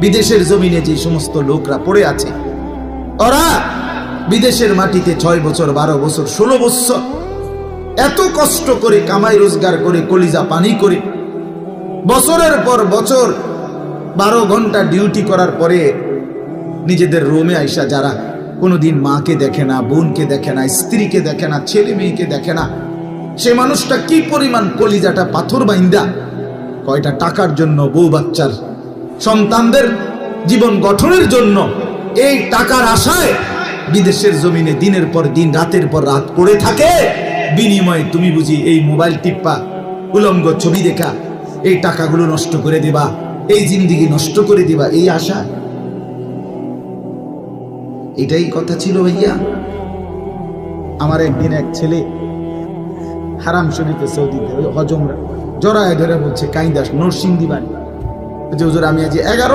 বিদেশের জমিনে যে সমস্ত লোকরা পড়ে আছে, ওরা বিদেশের মাটিতে 6 বছর 12 বছর 16 বছর এত কষ্ট করে কামাই রোজগার করে কলিজা পানি করে বছরের পর বছর 12 ঘন্টা ডিউটি করার পরে নিজেদের রুমে আইসা যারা কোনোদিন মাকে দেখে না, বোনকে দেখে না, স্ত্রীকে দেখে না, ছেলে মেয়েকে দেখে না, সে মানুষটা কি পরিমাণ কলিজাটা পাথর বাইন্দা কয়টা টাকার জন্য, বউ বাচ্চার সন্তানদের জীবন গঠনের জন্য এই টাকার আশায় বিদেশের জমিনে দিনের পর দিন রাতের পর রাত পড়ে থাকে। বিনিময়ে তুমি বুঝি এই মোবাইল টিপ্পা, উলঙ্গ ছবি দেখা এই টাকাগুলো নষ্ট করে দিবা, এই জিন্দিগি নষ্ট করে দিবা, এই আশা? এটাই কথা ছিল ভাইয়া। আমার একদিন এক ছেলে হারাম শরীফে সৌদিতে ওই হজম জড়ায় ধরে বলছে কাইন্দাস নরসিংদী বাড়ি, যে হুজুর আমি আজ 11